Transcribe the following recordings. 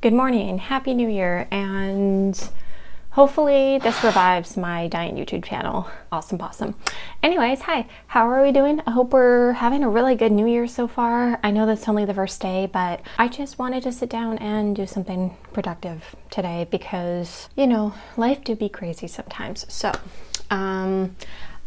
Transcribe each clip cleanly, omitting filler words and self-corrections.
Good morning, happy new year, and hopefully this revives my dying YouTube channel. Awesome possum. Anyways, hi, how are we doing? I hope we're having a really good new year so far. I know that's only the first day, but I just wanted to sit down and do something productive today because, you know, life do be crazy sometimes. So,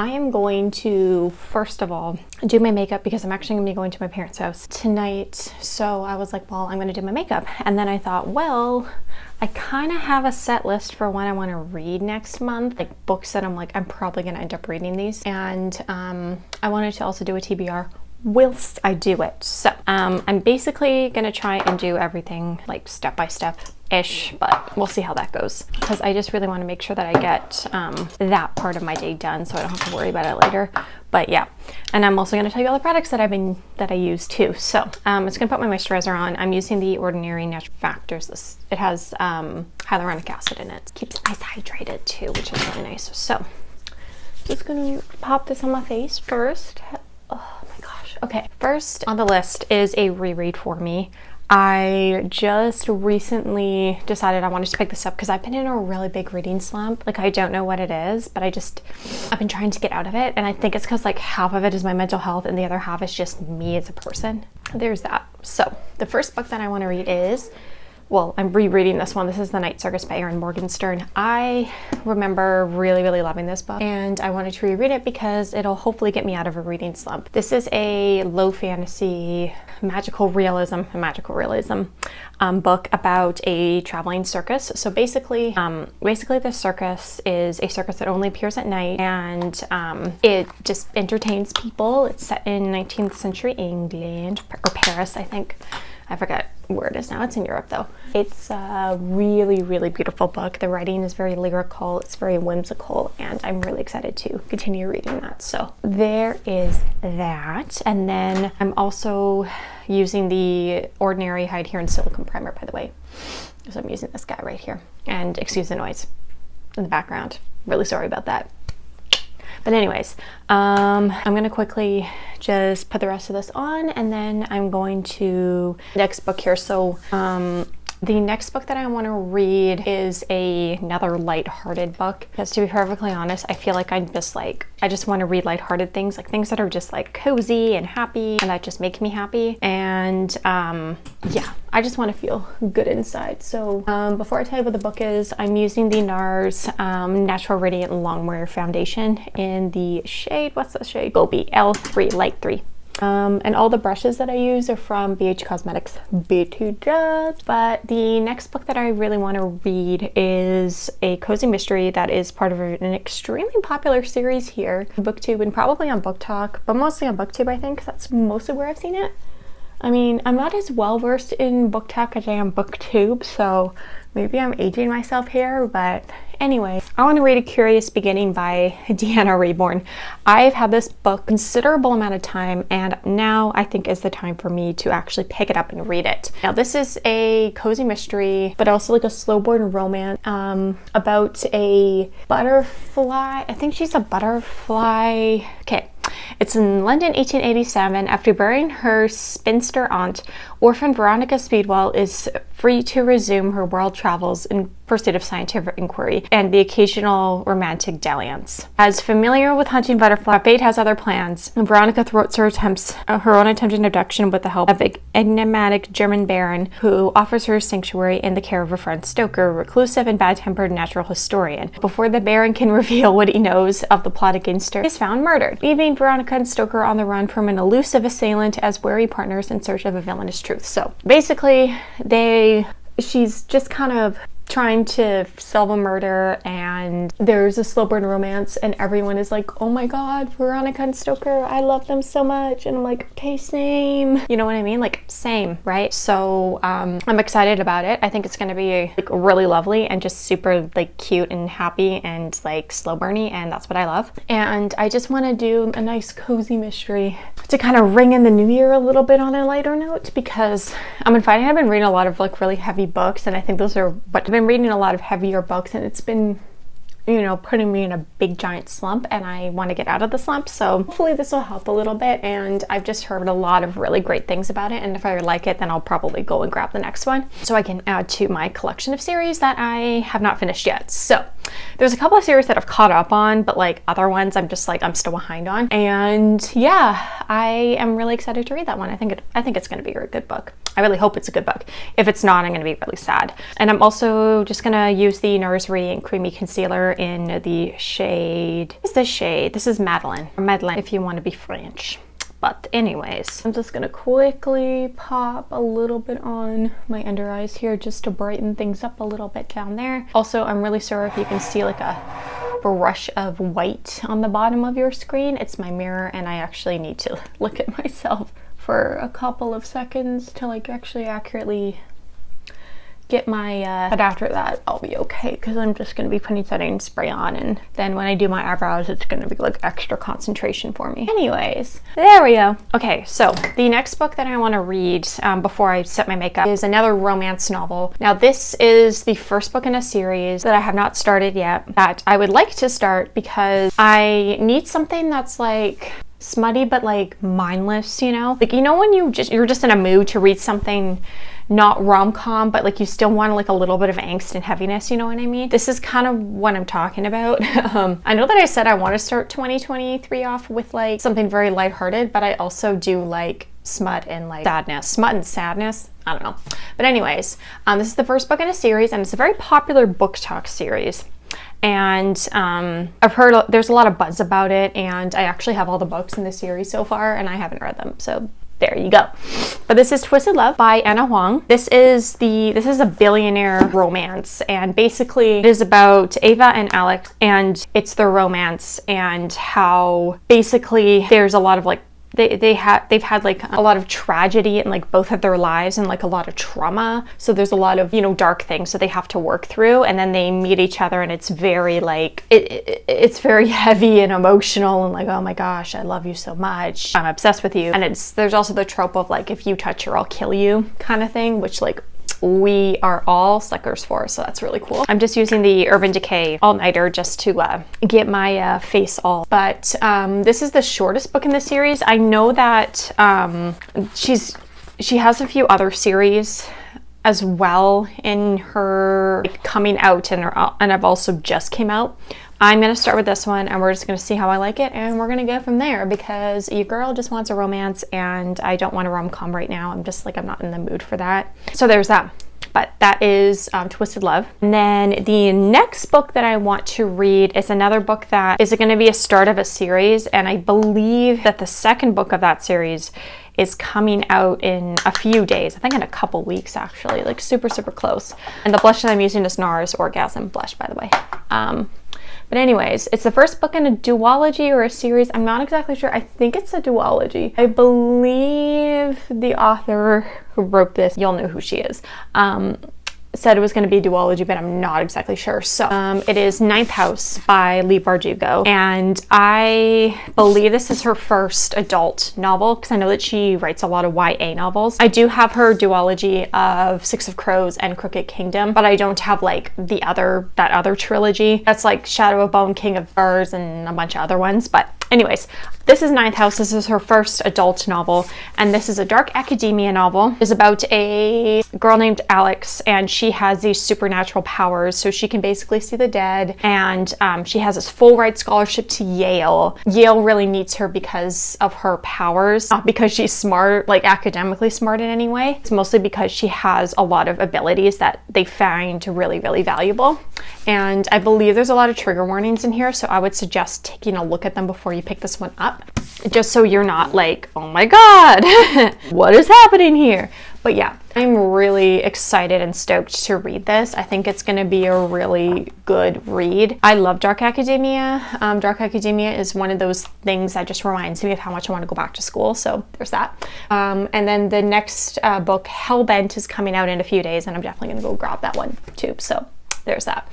I am going to, first of all, do my makeup because I'm actually going to be going to my parents' house tonight. So I was like, well, I'm going to do my makeup. And then I thought, well, I kind of have a set list for what I want to read next month, like books that I'm probably going to end up reading these. And I wanted to also do a TBR whilst I do it. So I'm basically going to try and do everything like step by step ish, but we'll see how that goes because I just really want to make sure that I get that part of my day done so I don't have to worry about it later. But yeah, and I'm also going to tell you all the products that I use too. So I'm just going to put my moisturizer on. I'm using the Ordinary Natural Factors. It has hyaluronic acid in it. Keeps eyes hydrated too, which is really nice. So just going to pop this on my face first. Oh my gosh. Okay, first on the list is a reread for me. I just recently decided I wanted to pick this up because I've been in a really big reading slump. Like, I don't know what it is, but I've been trying to get out of it. And I think it's because like half of it is my mental health and the other half is just me as a person. There's that. So the first book that I want to read is, well, I'm rereading this one. This is The Night Circus by Erin Morgenstern. I remember really, really loving this book and I wanted to reread it because it'll hopefully get me out of a reading slump. This is a low fantasy magical realism book about a traveling circus. So basically the circus is a circus that only appears at night and it just entertains people. It's set in 19th century England or Paris, I think. I forget where it is now. It's in Europe though. It's a really, really beautiful book. The writing is very lyrical. It's very whimsical and I'm really excited to continue reading that. So there is that. And then I'm also using the Ordinary High Adherence Silicone Primer, by the way. So I'm using this guy right here. And excuse the noise in the background. Really sorry about that. But anyways, I'm going to quickly just put the rest of this on and then I'm going to next book here. So the next book that I want to read is another lighthearted book because to be perfectly honest, I feel like I just want to read lighthearted things, like things that are just like cozy and happy and that just make me happy. And yeah, I just want to feel good inside. So before I tell you what the book is, I'm using the Nars Natural Radiant Longwear Foundation in the shade, what's the shade? Gobi L3, Light 3. And all the brushes that I use are from BH Cosmetics Beauty Drops. But the next book that I really want to read is a cozy mystery that is part of an extremely popular series here, BookTube, and probably on Book Talk, but mostly on BookTube, I think. That's mostly where I've seen it. I mean, I'm not as well versed in Book Talk as I am BookTube, so maybe I'm aging myself here, but anyway, I want to read A Curious Beginning by Deanna Raybourn. I've had this book a considerable amount of time and now I think is the time for me to actually pick it up and read it. Now this is a cozy mystery, but also like a slow burn romance about a butterfly. I think she's a butterfly. Okay. It's in London, 1887. After burying her spinster aunt, orphan Veronica Speedwell is free to resume her world travels in pursuit of scientific inquiry and the occasional romantic dalliance. As familiar with hunting butterflies, fate has other plans, and Veronica thwarts her own attempted abduction with the help of an enigmatic German baron who offers her sanctuary in the care of a friend Stoker, reclusive and bad-tempered natural historian. Before the baron can reveal what he knows of the plot against her, he is found murdered, leaving Veronica and Stoker on the run from an elusive assailant as wary partners in search of a villainous truth. So basically, she's just kind of trying to solve a murder and there's a slow burn romance and everyone is like, oh my god, Veronica and Stoker, I love them so much. And I'm like, okay, same. You know what I mean? Like, same, right? So I'm excited about it. I think it's gonna be like really lovely and just super like cute and happy and like slow burny, and that's what I love. And I just want to do a nice cozy mystery to kind of ring in the new year a little bit on a lighter note because I've been reading a lot of like really heavy books and I think those are what I've been reading, a lot of heavier books, and it's been you know, putting me in a big giant slump, and I want to get out of the slump. So hopefully this will help a little bit, and I've just heard a lot of really great things about it, and if I like it, then I'll probably go and grab the next one so I can add to my collection of series that I have not finished yet. So there's a couple of series that I've caught up on, but like other ones I'm just like I'm still behind on, and yeah, I am really excited to read that one. I think it's going to be a good book. I really hope it's a good book. If it's not, I'm going to be really sad. And I'm also just going to use the Nars Radiant Creamy Concealer in the shade, what is this shade? This is Madeleine, or Madeleine if you want to be French. But anyways, I'm just going to quickly pop a little bit on my under eyes here just to brighten things up a little bit down there. Also, I'm really sorry if you can see like a brush of white on the bottom of your screen. It's my mirror, and I actually need to look at myself for a couple of seconds to like actually accurately get my but after that I'll be okay, because I'm just going to be putting setting spray on, and then when I do my eyebrows it's going to be like extra concentration for me. Anyways, there we go. Okay, so the next book that I want to read before I set my makeup is another romance novel. Now this is the first book in a series that I have not started yet that I would like to start, because I need something that's like smutty but like mindless, you know, like, you know, when you're just in a mood to read something not rom-com, but like you still want like a little bit of angst and heaviness, you know what I mean? This is kind of what I'm talking about. I know that I said I want to start 2023 off with like something very lighthearted, but I also do like smut and like sadness. Smut and sadness, I don't know. But anyways, this is the first book in a series, and it's a very popular book talk series. And I've heard there's a lot of buzz about it, and I actually have all the books in the series so far, and I haven't read them, so there you go. But this is Twisted Love by Anna Huang. This is a billionaire romance, and basically it is about Ava and Alex, and it's their romance, and how basically there's a lot of like they've had like a lot of tragedy in like both of their lives, and like a lot of trauma, so there's a lot of, you know, dark things that they have to work through, and then they meet each other, and it's very like it's very heavy and emotional, and like, oh my gosh, I love you so much, I'm obsessed with you. And there's also the trope of like, if you touch her I'll kill you kind of thing, which like we are all suckers for, so that's really cool. I'm just using the Urban Decay all-nighter just to get my face all. But this is the shortest book in the series. I know that she has a few other series as well in her coming out, and I've also just came out. I'm going to start with this one, and we're just going to see how I like it, and we're going to go from there, because your girl just wants a romance, and I don't want a rom-com right now. I'm just like, I'm not in the mood for that. So there's that. But that is Twisted Love. And then the next book that I want to read is another book that is going to be a start of a series, and I believe that the second book of that series is coming out in a few days. I think in a couple weeks, actually, like super, super close. And the blush that I'm using is Nars Orgasm Blush, by the way. But anyways, it's the first book in a duology or a series. I'm not exactly sure. I think it's a duology. I believe the author who wrote this, you'll know who she is, said it was going to be a duology, but I'm not exactly sure. So it is Ninth House by Leigh Bardugo, and I believe this is her first adult novel, because I know that she writes a lot of YA novels. I do have her duology of Six of Crows and Crooked Kingdom, but I don't have like that other trilogy. That's like Shadow of Bone, King of Birds, and a bunch of other ones. But anyways, this is Ninth House. This is her first adult novel, and this is a dark academia novel. It's about a girl named Alex, and she has these supernatural powers, so she can basically see the dead, and she has this full ride scholarship to Yale. Yale really needs her because of her powers, not because she's smart, like academically smart in any way. It's mostly because she has a lot of abilities that they find really, really valuable. And I believe there's a lot of trigger warnings in here, so I would suggest taking a look at them before you pick this one up, just so you're not like, oh my god, what is happening here? But yeah, I'm really excited and stoked to read this. I think it's going to be a really good read. I love dark academia. Dark academia is one of those things that just reminds me of how much I want to go back to school, so there's that. And then the next book, Hellbent, is coming out in a few days, and I'm definitely going to go grab that one too, so there's that.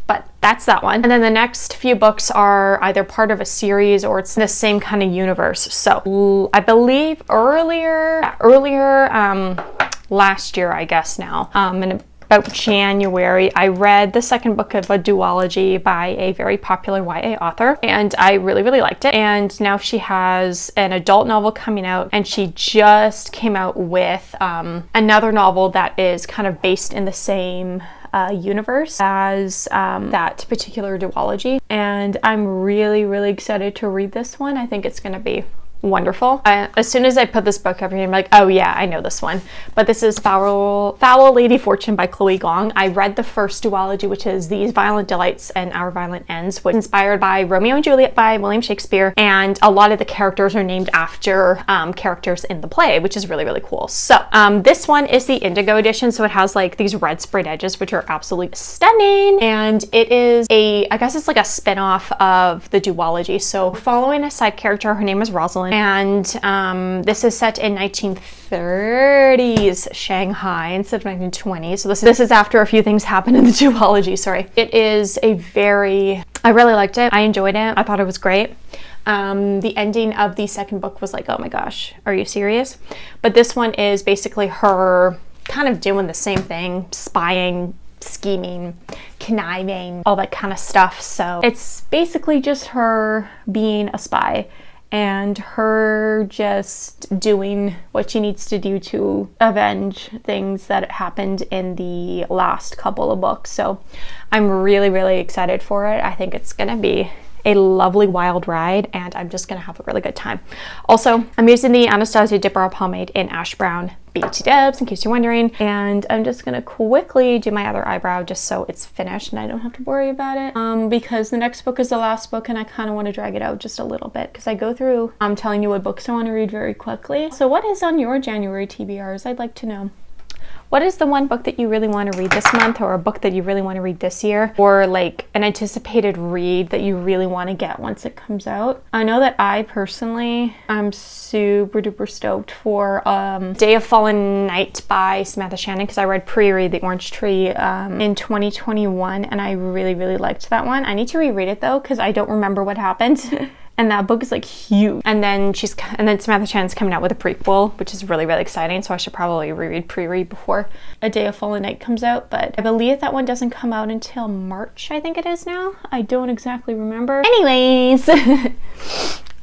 But that's that one. And then the next few books are either part of a series or it's the same kind of universe. So I believe earlier last year, I guess now, and about January, I read the second book of a duology by a very popular YA author, and I really, really liked it. And now she has an adult novel coming out, and she just came out with another novel that is kind of based in the same universe as that particular duology. And I'm really, really excited to read this one. I think it's going to be wonderful. As soon as I put this book up here, I'm like, oh yeah, I know this one. But this is Foul Lady Fortune by Chloe Gong. I read the first duology, which is These Violent Delights and Our Violent Ends, which is inspired by Romeo and Juliet by William Shakespeare, and a lot of the characters are named after characters in the play, which is really, really cool. So this one is the Indigo edition, so it has like these red sprayed edges, which are absolutely stunning, and it is I guess it's like a spin-off of the duology. So following a side character, her name is Rosalind, and this is set in 1930s Shanghai instead of 1920s. So this is after a few things happened in the duology, sorry. It is I really liked it. I enjoyed it. I thought it was great. The ending of the second book was like, oh my gosh, are you serious? But this one is basically her kind of doing the same thing, spying, scheming, conniving, all that kind of stuff. So it's basically just her being a spy and her just doing what she needs to do to avenge things that happened in the last couple of books. So I'm really, really excited for it. I think it's gonna be a lovely wild ride, and I'm just gonna have a really good time. Also, I'm using the Anastasia Dipbrow pomade in Ash Brown BT Dubs, in case you're wondering, and I'm just gonna quickly do my other eyebrow just so it's finished and I don't have to worry about it, because the next book is the last book, and I kind of want to drag it out just a little bit because I go through telling you what books I want to read very quickly. So what is on your January TBRs? I'd like to know. What is the one book that you really want to read this month, or a book that you really want to read this year, or like an anticipated read that you really want to get once it comes out? I know that I personally am super duper stoked for Day of Fallen Night by Samantha Shannon, because I read pre-read The Orange Tree in 2021, and I really, really liked that one. I need to reread it though, because I don't remember what happened. And that book is like huge. And then Samantha Shannon's coming out with a prequel, which is really, really exciting. So I should probably pre-read before A Day of Fallen Night comes out. But I believe that one doesn't come out until March, I think it is now. I don't exactly remember. Anyways,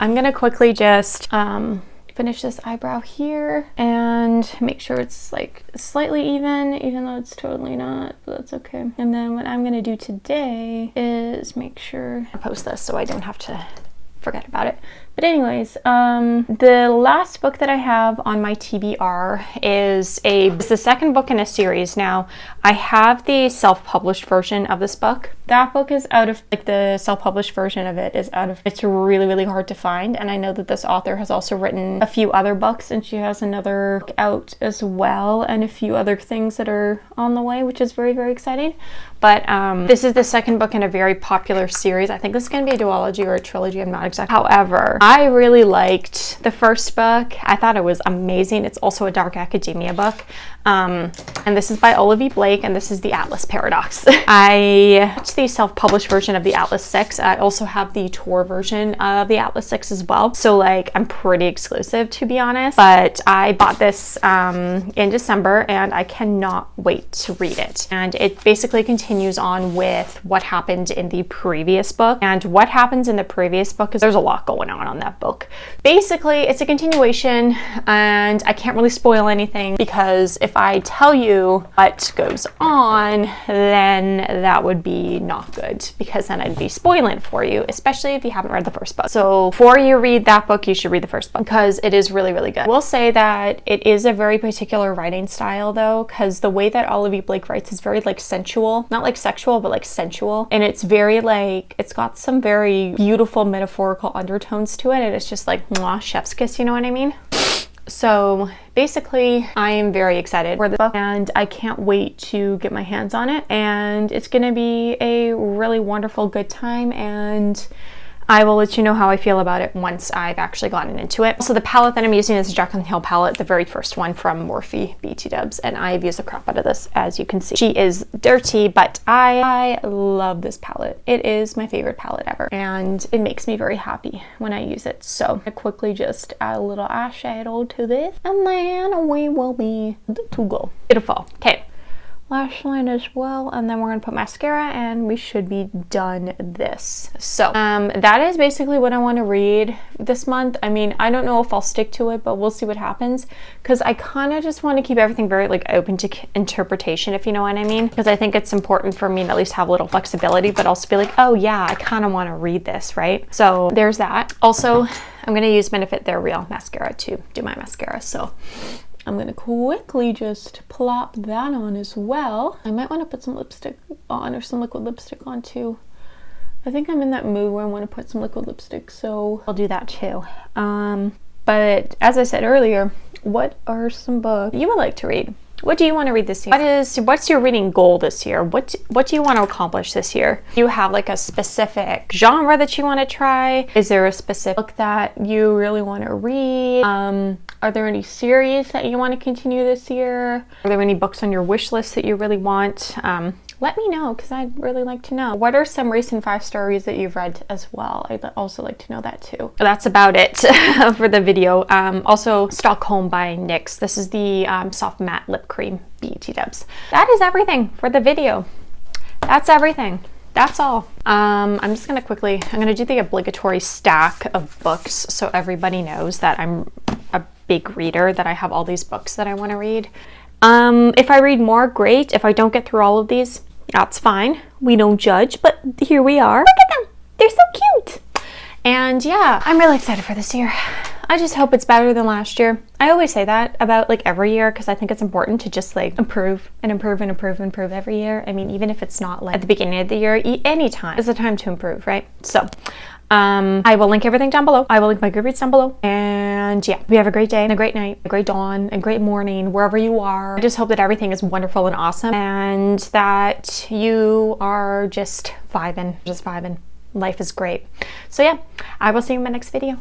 I'm gonna quickly just finish this eyebrow here and make sure it's like slightly even though it's totally not, but that's okay. And then what I'm gonna do today is make sure I post this so I don't have to forget about it. But anyways, the last book that I have on my TBR is it's the second book in a series. Now, I have the self-published version of this book. That book is out of, like, the self-published version of it is out of, it's really, really hard to find. And I know that this author has also written a few other books, and she has another book out as well, and a few other things that are on the way, which is very, very exciting. But this is the second book in a very popular series. I think this is going to be a duology or a trilogy. I'm not exactly. However, I really liked the first book. I thought it was amazing. It's also a dark academia book. And this is by Olivie Blake, and this is The Atlas Paradox. I watched the self-published version of the Atlas 6. I also have the tour version of the Atlas 6 as well. So like, I'm pretty exclusive, to be honest. But I bought this in December, and I cannot wait to read it. And it basically continues on with what happened in the previous book. And what happens in the previous book is there's a lot going on that book. Basically, it's a continuation, and I can't really spoil anything, because if I tell you what goes on, then that would be not good, because then I'd be spoiling it for you, especially if you haven't read the first book. So before you read that book, you should read the first book, because it is really, really good. I will say that it is a very particular writing style though, because the way that Olivie Blake writes is very like sensual, not like sexual, but like sensual. And it's very like, it's got some very beautiful metaphorical undertones to it. And it's just like, mwah, chef's kiss, you know what I mean? So basically, I am very excited for the book, and I can't wait to get my hands on it. And it's gonna be a really wonderful, good time, and I will let you know how I feel about it once I've actually gotten into it. So the palette that I'm using is a Jaclyn Hill palette, the very first one from Morphe BT Dubs, and I've used the crap out of this, as you can see. She is dirty, but I love this palette. It is my favorite palette ever, and it makes me very happy when I use it. So I quickly just add a little eyeshadow to this, and then we will be good to go. Beautiful. Okay. lash line as well, and then we're gonna put mascara and we should be done this. So that is basically what I want to read this month. I mean, I don't know if I'll stick to it, but we'll see what happens, because I kind of just want to keep everything very like open to interpretation, if you know what I mean, because I think it's important for me to at least have a little flexibility, but also be like, oh yeah, I kind of want to read this, right? So there's that. Also, I'm going to use Benefit They're Real mascara to do my mascara, so I'm gonna quickly just plop that on as well. I might want to put some lipstick on, or some liquid lipstick on too. I think I'm in that mood where I want to put some liquid lipstick, so I'll do that too. But as I said earlier, what are some books you would like to read? What do you want to read this year? What's your reading goal this year? What do you want to accomplish this year? Do you have like a specific genre that you want to try? Is there a specific book that you really want to read? Are there any series that you want to continue this year? Are there any books on your wish list that you really want? Let me know, because I'd really like to know. What are some recent 5-star reads that you've read as well? I'd also like to know that too. That's about it for the video. Also, Stockholm by NYX. This is the soft matte lip cream BET Dubs. That is everything for the video. That's everything. That's all. I'm just gonna I'm gonna do the obligatory stack of books so everybody knows that I'm a big reader, that I have all these books that I want to read. If I read more, great. If I don't get through all of these, that's fine. We don't judge, but here we are. Look at them. They're so cute. And yeah, I'm really excited for this year. I just hope it's better than last year. I always say that about like every year, because I think it's important to just like improve and improve and improve and improve every year. I mean, even if it's not like at the beginning of the year, any time is a time to improve, right? So I will link everything down below. I will link my Goodreads down below. And yeah, we have a great day and a great night, a great dawn, a great morning, wherever you are. I just hope that everything is wonderful and awesome, and that you are just vibing, Life is great. So yeah, I will see you in my next video.